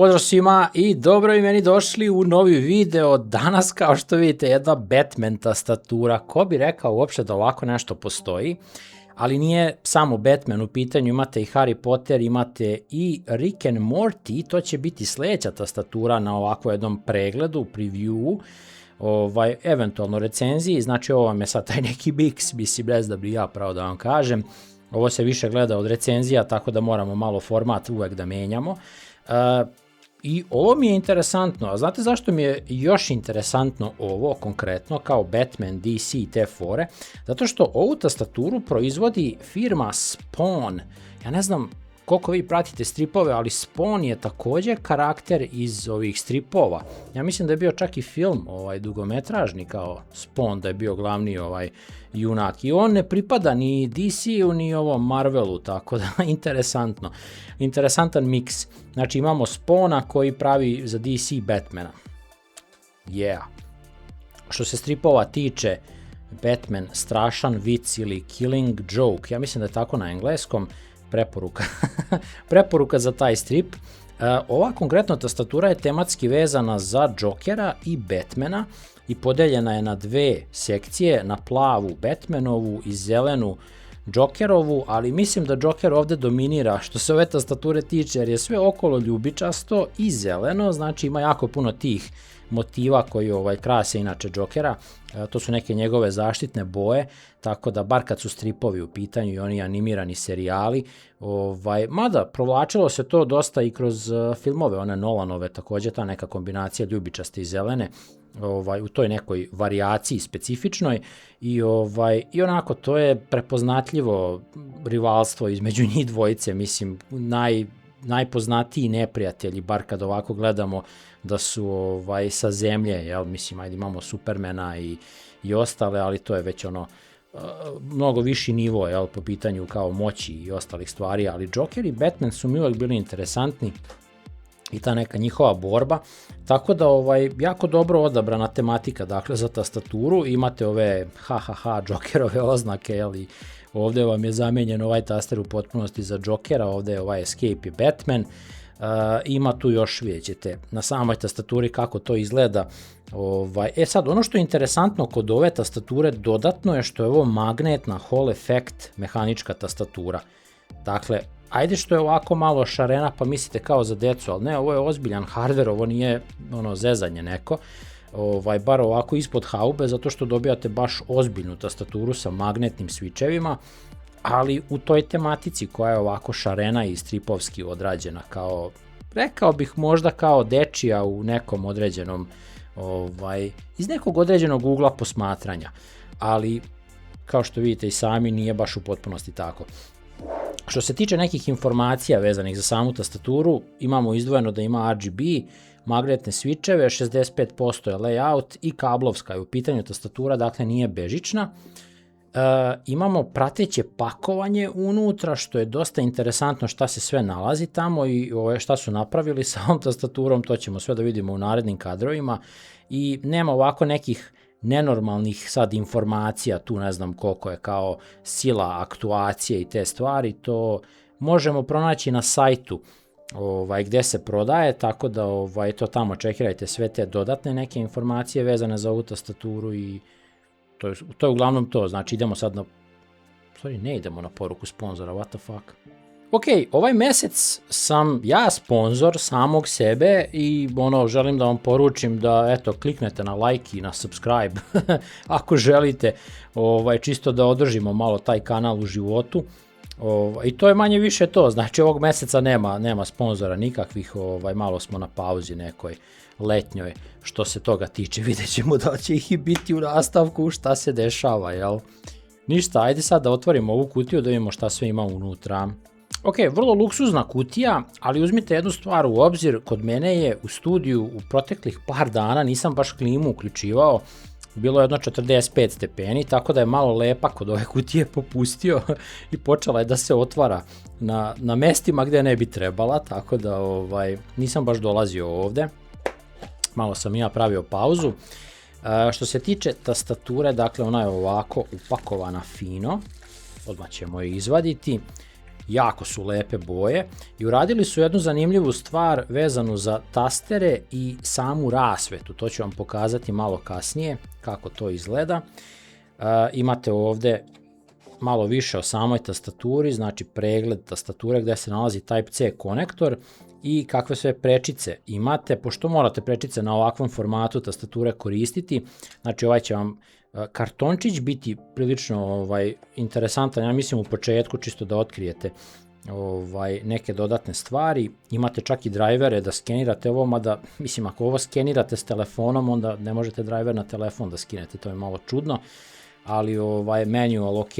Pozdrav svima i dobro i meni došli u novi video. Danas, kao što vidite, jedna Batman tastatura. Ko bi rekao uopšte da ovako nešto postoji? Ali nije samo Batman u pitanju, imate i Harry Potter, imate i Rick and Morty, to će biti sledeća tastatura na ovako jednom pregledu, preview, eventualno recenziji, znači ovo vam je sad taj neki mix, mislim, bez da bi ja pravo da vam kažem. Ovo se više gleda od recenzija, tako da moramo malo format uvek da menjamo. I ovo mi je interesantno, a znate zašto mi je još interesantno ovo konkretno kao Batman, DC i te fore? Zato što ovu tastaturu proizvodi firma Spawn. Ja ne znam koliko vi pratite stripove, ali Spawn je također karakter iz ovih stripova. Ja mislim da je bio čak i film dugometražni kao Spawn, da je bio glavni junak. I on ne pripada ni DC-u ni ovom Marvelu, tako da interesantno. Interesantan miks. Znači imamo Spawna koji pravi za DC Batmana. Yeah. Što se stripova tiče, Batman strašan vic ili killing joke, ja mislim da je tako na engleskom, preporuka za taj strip. Ova konkretna tastatura je tematski vezana za Jokera i Batmana i podeljena je na dve sekcije, na plavu Batmanovu i zelenu Jokerovu, ali mislim da Joker ovde dominira što se ove tastature tiče, jer je sve okolo ljubičasto i zeleno, znači ima jako puno tih motiva koji krase inače Jokera, to su neke njegove zaštitne boje, tako da bar kad su stripovi u pitanju i oni animirani serijali, mada provlačilo se to dosta i kroz filmove, one Nolanove, također ta neka kombinacija ljubičaste i zelene, u toj nekoj varijaciji specifičnoj i onako to je prepoznatljivo rivalstvo između njih dvojice, mislim najpoznatiji neprijatelji, bar kad ovako gledamo da su sa zemlje, jel, mislim, ajde imamo Supermana i ostale, ali to je već mnogo viši nivo, jel, po pitanju kao moći i ostalih stvari, ali Joker i Batman su mi uvek bili interesantni i ta neka njihova borba, tako da jako dobro odabrana tematika, dakle, za tastaturu, imate ove Jokerove oznake, jel, i ovde vam je zamenjen ovaj taster u potpunosti za Jokera, ovde je ovaj Escape i Batman, ima tu još, vidjet ćete, na samoj tastaturi kako to izgleda. Sad, ono što je interesantno kod ove tastature dodatno je što je ovo magnetna Hall effect mehanička tastatura. Dakle, ajde što je ovako malo šarena pa mislite kao za decu, ali ne, ovo je ozbiljan hardware, ovo nije zezanje neko, bar ovako ispod haube, zato što dobijate baš ozbiljnu tastaturu sa magnetnim switchevima, ali u toj tematici koja je ovako šarena i stripovski odrađena, kao, rekao bih možda kao dečija u nekom određenom, iz nekog određenog ugla posmatranja, ali kao što vidite i sami nije baš u potpunosti tako. Što se tiče nekih informacija vezanih za samu tastaturu, imamo izdvojeno da ima RGB, magnetne switcheve, 65% je layout i kablovska je u pitanju tastatura, dakle nije bežična. Imamo prateće pakovanje unutra, što je dosta interesantno šta se sve nalazi tamo i šta su napravili sa ovom tastaturom, to ćemo sve da vidimo u narednim kadrovima i nema ovako nekih nenormalnih sad informacija, tu ne znam koliko je kao sila, aktuacije i te stvari, to možemo pronaći na sajtu gde se prodaje, tako da to tamo čekirajte sve te dodatne neke informacije vezane za ovu tastaturu i to je uglavnom to, znači idemo sad ne idemo na poruku sponzora, what the fuck. Ok, ovaj mesec sam ja sponzor samog sebe i želim da vam poručim da eto kliknete na like i na subscribe ako želite, čisto da održimo malo taj kanal u životu. I to je manje više to, znači ovog meseca nema sponzora nikakvih, malo smo na pauzi nekoj letnjoj što se toga tiče, vidjet ćemo da će ih i biti u nastavku šta se dešava, jel? Ništa, ajde sad da otvorimo ovu kutiju da vidimo šta sve ima unutra. Ok, vrlo luksuzna kutija, ali uzmite jednu stvar u obzir, kod mene je u studiju u proteklih par dana, nisam baš klimu uključivao, bilo je jedno 45 stepeni, tako da je malo lepak kod ove kutije popustio i počela je da se otvara na mestima gde ne bi trebala, tako da nisam baš dolazio ovde. Malo sam ja pravio pauzu. Što se tiče tastature, dakle ona je ovako upakovana fino, odmah ćemo je izvaditi. jako su lepe boje i uradili su jednu zanimljivu stvar vezanu za tastere i samu rasvetu. To ću vam pokazati malo kasnije kako to izgleda. Imate ovde malo više o samoj tastaturi, znači pregled tastature gde se nalazi Type-C konektor i kakve sve prečice imate, pošto morate prečice na ovakvom formatu tastature koristiti, znači ovaj će vam kartončić biti prilično interesantan, ja mislim u početku, čisto da otkrijete neke dodatne stvari. Imate čak i drajvere da skenirate ovo, mada mislim ako ovo skenirate s telefonom, onda ne možete drajver na telefon da skinete, to je malo čudno, ali manual ok,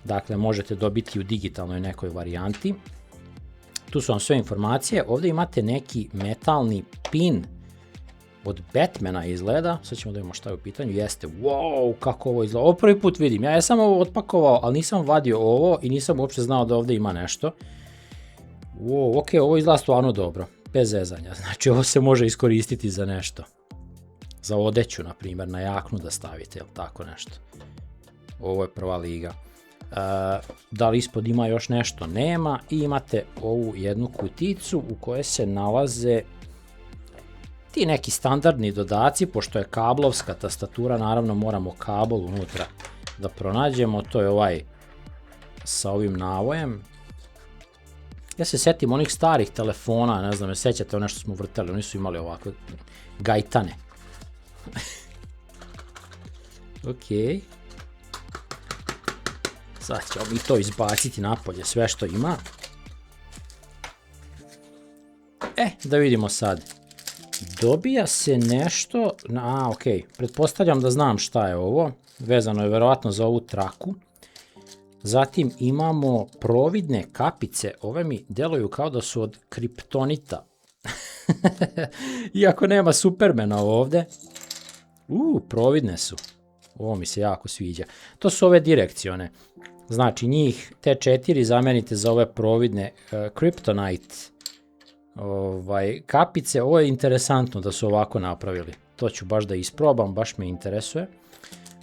dakle možete dobiti u digitalnoj nekoj varijanti. Tu su vam sve informacije, ovde imate neki metalni pin od Batmana izgleda, sad ćemo da vidimo šta je u pitanju, jeste, wow, kako ovo izgleda, ovo prvi put vidim, ja sam ovo otpakovao, ali nisam vadio ovo i nisam uopšte znao da ovde ima nešto. Wow, ok, ovo izgleda stvarno dobro, bez zezanja, znači ovo se može iskoristiti za nešto. Za odeću, na primjer, na jaknu da stavite, ili tako nešto. Ovo je prva liga. Da li ispod ima još nešto? Nema. I imate ovu jednu kuticu u kojoj se nalaze ti neki standardni dodaci, pošto je kablovska tastatura, naravno moramo kabel unutra da pronađemo, to je ovaj sa ovim navojem. Ja se setim onih starih telefona, ne znam, ne sećate ono što smo vrtali, oni su imali ovakve gajtane. Ok. Sad ćemo mi to izbaciti napolje, sve što ima. Da vidimo sad. Dobija se nešto, ok, pretpostavljam da znam šta je ovo, vezano je verovatno za ovu traku. Zatim imamo providne kapice, ove mi deluju kao da su od kriptonita. Iako nema Supermana ovde. Providne su. Ovo mi se jako sviđa. To su ove direkcione. Znači njih, te 4 zamenite za ove providne Kryptonite kapice. Ovo je interesantno da su ovako napravili. To ću baš da isprobam, baš me interesuje.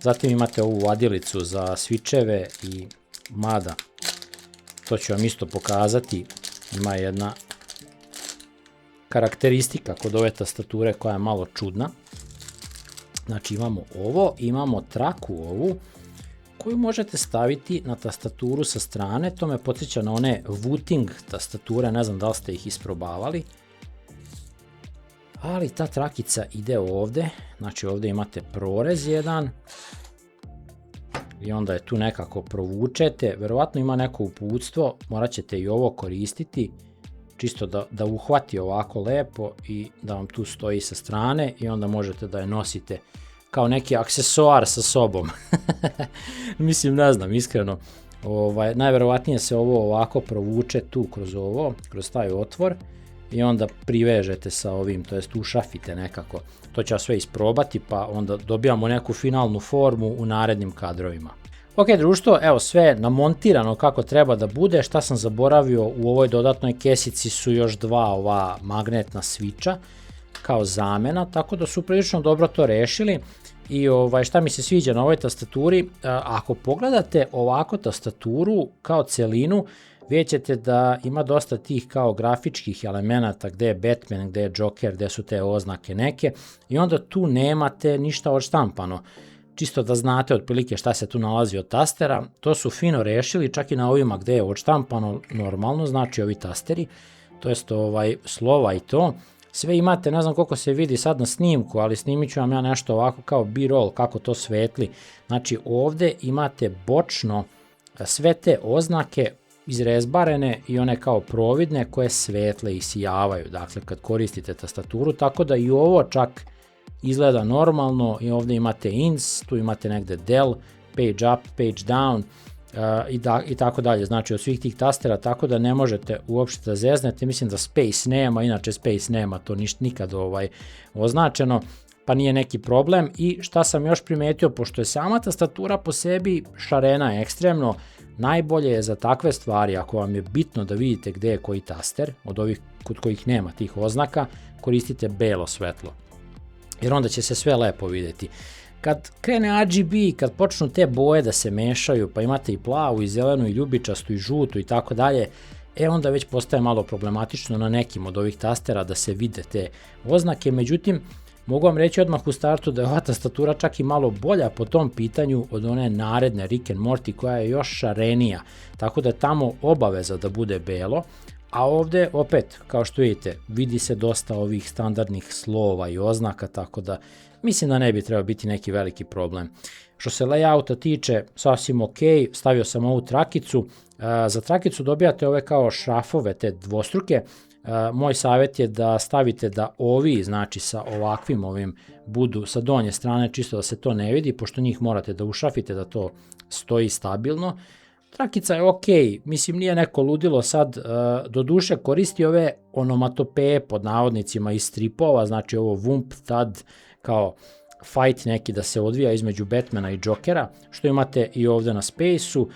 Zatim imate ovu vadilicu za svičeve i mada. To ću vam isto pokazati. Ima jedna karakteristika kod ove tastature koja je malo čudna. Znači imamo ovo, imamo traku ovu koju možete staviti na tastaturu sa strane. To me podsjeća na one Wooting tastature, ne znam da li ste ih isprobavali. Ali ta trakica ide ovde, znači ovde imate prorez jedan i onda je tu nekako provučete, verovatno ima neko uputstvo, morat ćete i ovo koristiti, čisto da uhvati ovako lepo i da vam tu stoji sa strane i onda možete da je nosite kao neki aksesoar sa sobom. Mislim, ne znam, iskreno. Najverovatnije se ovo ovako provuče tu kroz taj otvor i onda privežete sa ovim, to jest ušafite nekako. To ću ja sve isprobati pa onda dobijamo neku finalnu formu u narednim kadrovima. Ok, društvo, evo sve namontirano kako treba da bude. Šta sam zaboravio, u ovoj dodatnoj kesici su još dva ova magnetna sviča kao zamena, tako da su prilično dobro to rešili. I šta mi se sviđa na ovoj tastaturi, ako pogledate ovako tastaturu kao celinu, vidjet ćete da ima dosta tih kao grafičkih elemenata, gde je Batman, gde je Joker, gde su te oznake neke i onda tu nemate ništa odštampano. Čisto da znate otprilike šta se tu nalazi od tastera, to su fino rešili, čak i na ovima gde je odštampano normalno, znači ovi tasteri, to jest slova i to. Sve imate, ne znam koliko se vidi sad na snimku, ali snimit ću vam ja nešto ovako kao B-roll, kako to svetli. Znači ovde imate bočno sve te oznake izrezbarene i one kao providne koje svetle i sijavaju, dakle kad koristite tastaturu, tako da i ovo čak izgleda normalno i ovde imate ins, tu imate negde del, page up, page down i tako dalje, znači od svih tih tastera, tako da ne možete uopšte da zeznete, mislim da space nema, inače space nema, to nikad označeno, pa nije neki problem. I šta sam još primetio, pošto je sama tastatura po sebi šarena ekstremno, najbolje je za takve stvari, ako vam je bitno da vidite gde je koji taster, od ovih kod kojih nema tih oznaka, koristite belo svetlo, jer onda će se sve lepo videti. Kad krene RGB, kad počnu te boje da se mešaju, pa imate i plavu, i zelenu, i ljubičastu, i žutu i tako dalje, onda već postaje malo problematično na nekim od ovih tastera da se vide te oznake. Međutim, mogu vam reći odmah u startu da je ova tastatura čak i malo bolja po tom pitanju od one naredne Rick and Morty koja je još šarenija, tako da je tamo obaveza da bude belo, a ovde opet, kao što vidite, vidi se dosta ovih standardnih slova i oznaka, tako da mislim da ne bi trebao biti neki veliki problem. Što se layouta tiče, sasvim ok, stavio sam ovu trakicu, za trakicu dobijate ove kao šrafove, te dvostruke. Moj savjet je da stavite da ovi, znači sa ovakvim ovim, budu sa donje strane, čisto da se to ne vidi, pošto njih morate da ušrafite da to stoji stabilno. Trakica je ok, mislim nije neko ludilo sad, do duše koristi ove onomatopeje pod navodnicima iz stripova, znači ovo vump, tad, kao fight neki da se odvija između Batmana i Jokera, što imate i ovde na Space-u,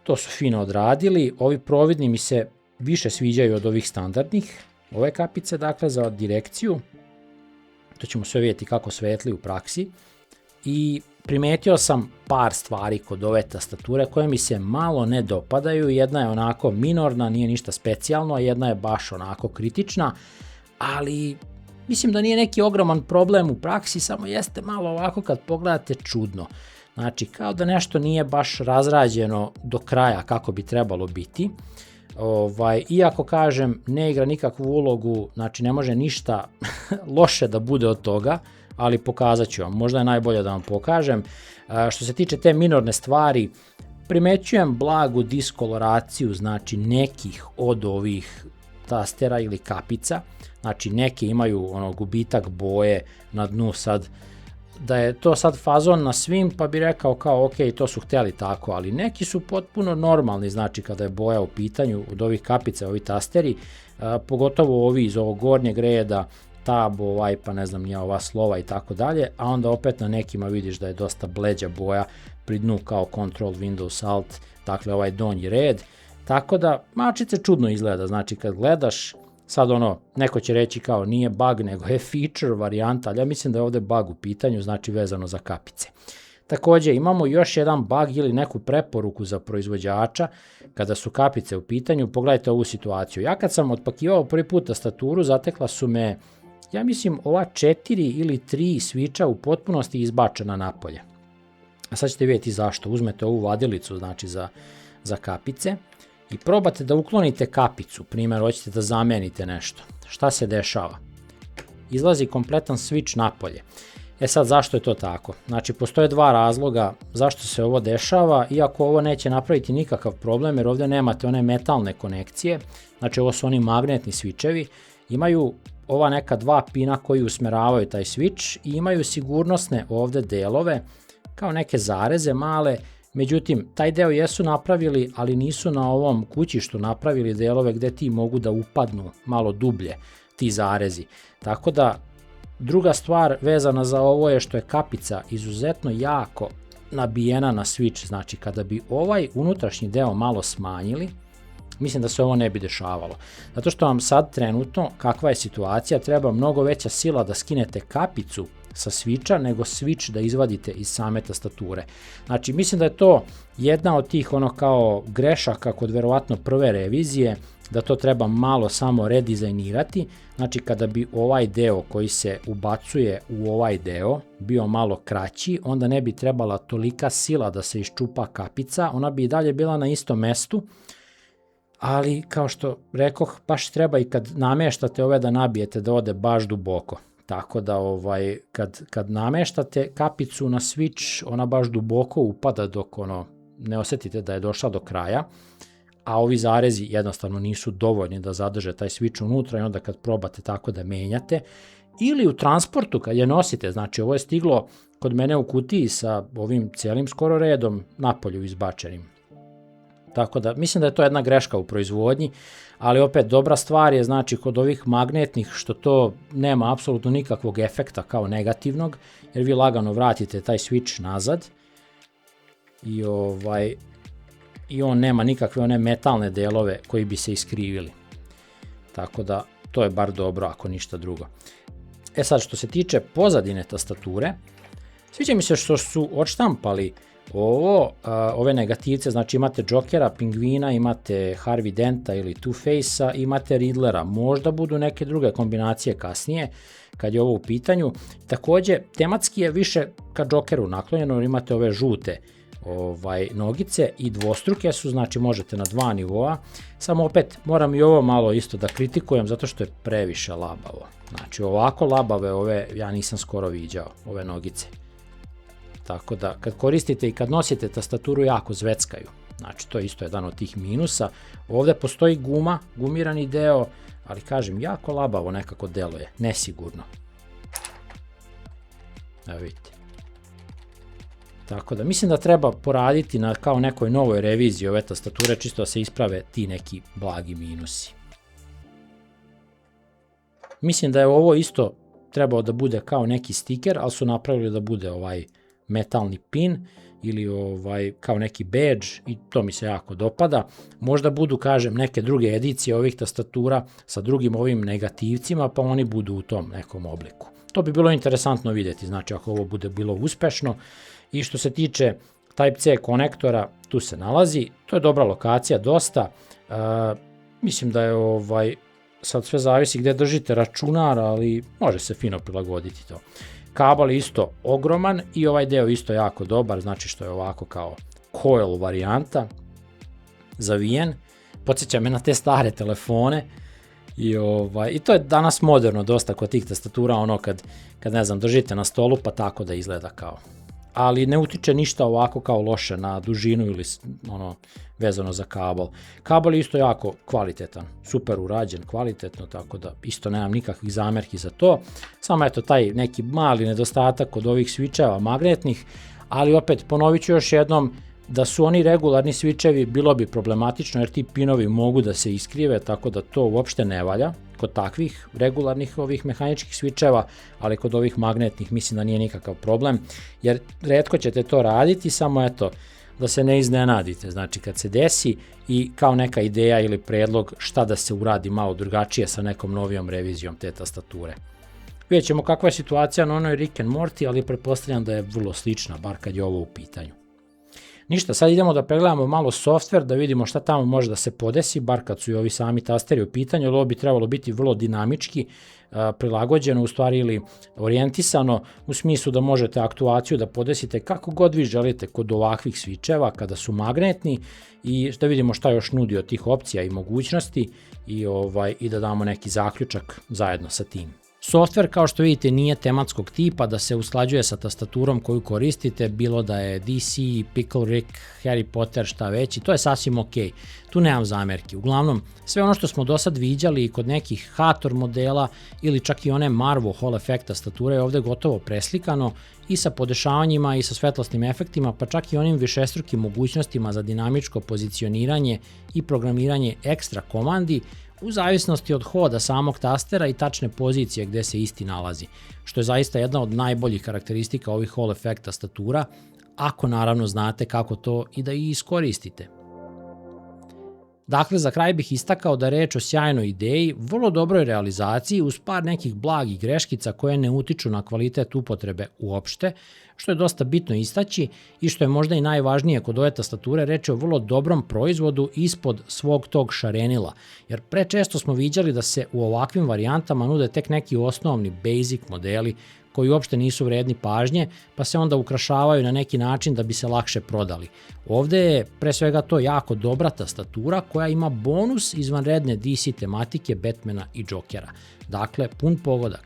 to su fino odradili, ovi providni mi se više sviđaju od ovih standardnih, ove kapice dakle za direkciju, to ćemo sve vidjeti kako svetli u praksi, i primetio sam par stvari kod ove tastature koje mi se malo ne dopadaju, jedna je onako minorna, nije ništa specijalno, a jedna je baš onako kritična, ali mislim da nije neki ogroman problem u praksi, samo jeste malo ovako kad pogledate čudno. Znači, kao da nešto nije baš razrađeno do kraja kako bi trebalo biti. Iako kažem, ne igra nikakvu ulogu, znači ne može ništa loše da bude od toga, ali pokazat ću vam, možda je najbolje da vam pokažem. Što se tiče te minorne stvari, primećujem blagu diskoloraciju, znači nekih od ovih tastera ili kapica, znači neke imaju gubitak boje na dnu sad, da je to sad fazon na svim, pa bi rekao kao ok, to su hteli tako, ali neki su potpuno normalni, znači kada je boja u pitanju od ovih kapica, ovi tasteri, pogotovo ovi iz ovog gornjeg reda, tab, pa ne znam nije ova slova i tako dalje, a onda opet na nekima vidiš da je dosta bleđa boja pri dnu kao Control, Windows, Alt, dakle ovaj donji red, tako da mačice čudno izgleda, znači kad gledaš, sad neko će reći kao nije bug nego je feature varijanta, ali ja mislim da je ovde bug u pitanju, znači vezano za kapice. Takođe imamo još jedan bug ili neku preporuku za proizvođača kada su kapice u pitanju, pogledajte ovu situaciju. Ja kad sam otpakivao prvi put tastaturu, zatekla su me, ja mislim, ova 4 ili 3 sviča u potpunosti izbačena napolje. A sad ćete vidjeti zašto. Uzmete ovu vadilicu, znači za kapice, i probate da uklonite kapicu, primjer, hoćete da zamenite nešto. Šta se dešava? Izlazi kompletan switch napolje. Sad, zašto je to tako? Znači, postoje dva razloga zašto se ovo dešava, iako ovo neće napraviti nikakav problem, jer ovde nemate one metalne konekcije, znači ovo su oni magnetni switchevi, imaju ova neka dva pina koji usmeravaju taj switch i imaju sigurnosne ovde delove, kao neke zareze male. Međutim, taj deo jesu napravili, ali nisu na ovom kućištu napravili delove gde ti mogu da upadnu malo dublje, ti zarezi. Tako da, druga stvar vezana za ovo je što je kapica izuzetno jako nabijena na switch, znači kada bi ovaj unutrašnji deo malo smanjili, mislim da se ovo ne bi dešavalo. Zato što vam sad trenutno, kakva je situacija, treba mnogo veća sila da skinete kapicu sa switcha, nego switch da izvadite iz same tastature. Znači, mislim da je to jedna od tih kao grešaka kod verovatno prve revizije, da to treba malo samo redizajnirati. Znači, kada bi ovaj deo koji se ubacuje u ovaj deo bio malo kraći, onda ne bi trebala tolika sila da se iščupa kapica, ona bi i dalje bila na istom mestu, ali kao što rekoh, baš treba i kad nameštate ove da nabijete da ode baš duboko. Tako da kad nameštate kapicu na switch, ona baš duboko upada dok ne osetite da je došla do kraja, a ovi zarezi jednostavno nisu dovoljni da zadrže taj switch unutra i onda kad probate tako da menjate, ili u transportu kad je nosite, znači ovo je stiglo kod mene u kutiji sa ovim celim skoro redom napolju izbačenim. Tako da mislim da je to jedna greška u proizvodnji, ali opet dobra stvar je znači kod ovih magnetnih što to nema apsolutno nikakvog efekta kao negativnog, jer vi lagano vratite taj switch nazad i on nema nikakve one metalne delove koji bi se iskrivili. Tako da to je bar dobro ako ništa drugo. Sad što se tiče pozadine tastature, Sviđa mi se što su odštampali ove negativce, znači imate Jokera, Pingvina, imate Harvey Denta ili Two-Facea, imate Riddlera, možda budu neke druge kombinacije kasnije kad je ovo u pitanju. Takođe, tematski je više ka Jokeru naklonjeno, jer imate ove žute nogice i dvostruke su, znači možete na 2 nivoa. Samo opet moram i ovo malo isto da kritikujem zato što je previše labavo. Znači ovako labave ove ja nisam skoro viđao, ove nogice. Tako da kad koristite i kad nosite tastaturu jako zveckaju. Znači to je isto jedan od tih minusa. Ovde postoji guma, gumirani deo, ali kažem jako labavo nekako deluje, nesigurno. Evo vidite. Tako da mislim da treba poraditi na kao nekoj novoj reviziji ove tastature čisto da se isprave ti neki blagi minusi. Mislim da je ovo isto trebao da bude kao neki stiker, ali su napravili da bude metalni pin ili kao neki badge i to mi se jako dopada. Možda budu, kažem, neke druge edicije ovih tastatura sa drugim ovim negativcima, pa oni budu u tom nekom obliku. To bi bilo interesantno vidjeti, znači ako ovo bude bilo uspešno. I što se tiče Type-C konektora, tu se nalazi, to je dobra lokacija, dosta. Mislim da je sad sve zavisi gde držite računar, ali može se fino prilagoditi to. Kabel je isto ogroman i ovaj deo isto jako dobar, znači što je ovako kao coil varijanta, zavijen. Podsjeća me na te stare telefone i to je danas moderno dosta kod tih tastatura, kad ne znam, držite na stolu pa tako da izgleda kao. Ali ne utiče ništa ovako kao loše na dužinu ili vezano za kabel. Kabel je isto jako kvalitetan, super urađen, kvalitetno, tako da isto nemam nikakvih zamerki za to. Samo eto taj neki mali nedostatak od ovih switcheva magnetnih, ali opet ponovit ću još jednom da su oni regularni switchevi bilo bi problematično jer ti pinovi mogu da se iskrive, tako da to uopšte ne valja kod takvih regularnih ovih mehaničkih switcheva, ali kod ovih magnetnih mislim da nije nikakav problem, jer retko ćete to raditi, samo eto da se ne iznenadite, znači kad se desi i kao neka ideja ili predlog šta da se uradi malo drugačije sa nekom novijom revizijom te tastature. Vidjet ćemo kakva je situacija na onoj Rick and Morty, ali pretpostavljam da je vrlo slična, bar kad je ovo u pitanju. Ništa, sad idemo da pregledamo malo software, da vidimo šta tamo može da se podesi, bar kad su i ovi sami tasteri u pitanju, jer ovo bi trebalo biti vrlo dinamički, prilagođeno u stvari ili orijentisano u smislu da možete aktuaciju da podesite kako god vi želite kod ovakvih switcheva kada su magnetni i da vidimo šta još nudi od tih opcija i mogućnosti i da damo neki zaključak zajedno sa tim. Software, kao što vidite, nije tematskog tipa da se usklađuje sa tastaturom koju koristite, bilo da je DC, Pickle Rick, Harry Potter, šta već, i to je sasvim ok. Tu nemam zamerki. Uglavnom, sve ono što smo do sad viđali i kod nekih Hathor modela ili čak i one Marvo Hall Effect tastature je ovde gotovo preslikano i sa podešavanjima i sa svetlosnim efektima, pa čak i onim višestrukim mogućnostima za dinamičko pozicioniranje i programiranje ekstra komandi, u zavisnosti od hoda samog tastera i tačne pozicije gde se isti nalazi, što je zaista jedna od najboljih karakteristika ovih Hall Effect tastatura, ako naravno znate kako to i da ih iskoristite. Dakle, za kraj bih istakao da je reč o sjajnoj ideji, vrlo dobroj realizaciji uz par nekih blagih greškica koje ne utiču na kvalitet upotrebe uopšte, što je dosta bitno istaći i što je možda i najvažnije kod ove tastature, reč je o vrlo dobrom proizvodu ispod svog tog šarenila, jer prečesto smo viđali da se u ovakvim varijantama nude tek neki osnovni basic modeli koji uopšte nisu vredni pažnje, pa se onda ukrašavaju na neki način da bi se lakše prodali. Ovde je pre svega to jako dobra tastatura koja ima bonus izvanredne DC tematike Batmana i Jokera. Dakle, pun pogodak.